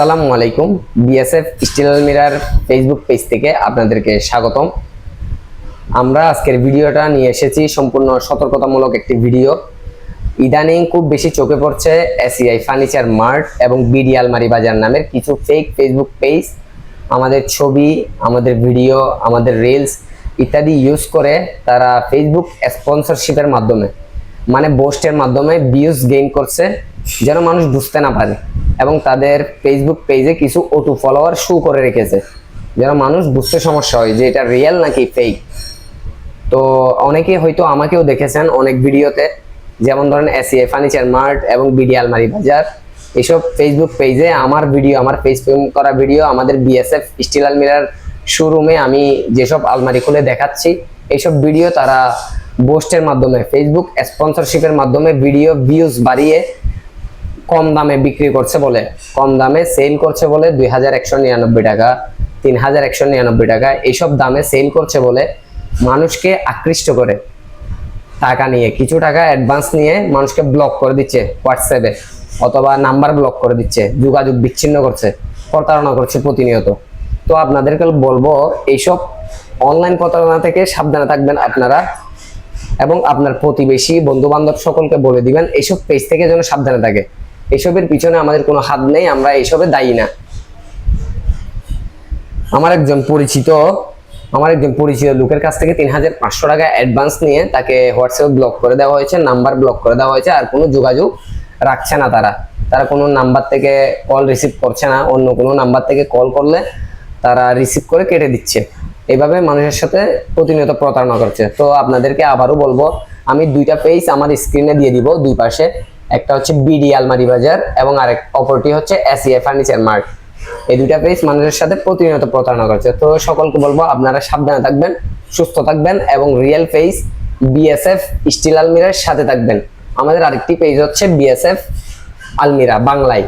আসসালামু আলাইকুম। BSF still আলমিরার Facebook page থেকে আপনাদেরকে স্বাগতম। আমরা আজকের ভিডিওটা নিয়ে এসেছি সম্পূর্ণ সতর্কতামূলক একটি ভিডিও। ইদানিং খুব বেশি চোখে পড়ছে এসিআই ফার্নিচার মার্ট এবং বিডি আলমারি বাজার নামের কিছু ফেক ফেসবুক পেজ আমাদের ছবি, আমাদের ভিডিও, আমাদের রিলস ইত্যাদি ইউজ করে তারা ফেসবুক স্পন্সরশিপের মাধ্যমে মানে পোস্টের মাধ্যমে ভিউজ গেইন করছে যেন মানুষ বুঝতে না পারে, এবং তাদের ফেসবুক পেজে কিছু অটো ফলোয়ার শো করে রেখেছে যেন মানুষ বুঝতে সমস্যা হয় যে এটা রিয়েল নাকি ফেক। তো অনেকে হয়তো আমাকেও দেখেছেন অনেক ভিডিওতে, যেমন ধরেন এসিআই ফার্নিচার মার্ট এবং বিডি আলমারি বাজার এইসব ফেসবুক পেজে আমার ভিডিও, আমার ফেসবুক করা ভিডিও, আমাদের বিএসএফ স্টিল আলমিরার শোরুমে আমি যেসব আলমারি খুলে দেখাচ্ছি এইসব ভিডিও তারা পোস্টের মাধ্যমে ফেসবুক স্পন্সরশিপের মাধ্যমে ভিডিও ভিউজ বাড়িয়ে কম দামে বিক্রি করছে বলে, কম দামে সেল করছে বলে 2199 টাকা, 3199 টাকা এইসব দামে সেল করছে বলে মানুষকে আকৃষ্ট করে টাকা নিয়ে, কিছু টাকা অ্যাডভান্স নিয়ে মানুষকে ব্লক করে দিচ্ছে হোয়াটসঅ্যাপে, অথবা নাম্বার ব্লক করে দিচ্ছে, যোগাযোগ বিচ্ছিন্ন করছে, প্রতারণা করছে প্রতিনিয়ত। তো আপনাদেরকে বলবো এইসব অনলাইন প্রতারণা থেকে সাবধানে থাকবেন আপনারা, এবং আপনার প্রতিবেশী বন্ধু বান্ধব সকলকে বলে দিবেন এইসব পেজ থেকে যেন সাবধানে থাকে। এইসবের পিছনে আমাদের কোনো হাত নেই, আমরা এইসবে দায়ী না। আমার একজন পরিচিত লোকের কাছ থেকে 3500 টাকা অ্যাডভান্স নিয়ে তাকে হোয়াটসঅ্যাপে ব্লক করে দেওয়া হয়েছে, নাম্বার ব্লক করে দেওয়া হয়েছে, আর কোনো যোগাযোগ রাখছে না। তারা কোনো নাম্বার থেকে কল রিসিভ করছে না, অন্য কোনো নাম্বার থেকে কল করলে তারা রিসিভ করে কেটে দিচ্ছে। এইভাবে মানুষের সাথে প্রতিনিয়ত প্রতারণা করছে। তো আপনাদেরকে আবারও বলবো, আমি দুইটা পেজ আমার স্ক্রিনে দিয়ে দিব দুই পাশে, একটা হচ্ছে বিডি আলমারি বাজার এবং অপরটি হচ্ছে এসিআই ফার্নিচার মার্ট। এই দুইটা পেজ মানুষের সাথে প্রতিনিয়ত প্রতারণা করছে। তো সকলকে বলবো আপনারা সাবধানে থাকবেন, সুস্থ থাকবেন এবং রিয়েল পেজ বিএসএফ স্টিল আলমিরার সাথে থাকবেন। আমাদের আরেকটি পেজ হচ্ছে বিএসএফ আলমিরা বাংলায়।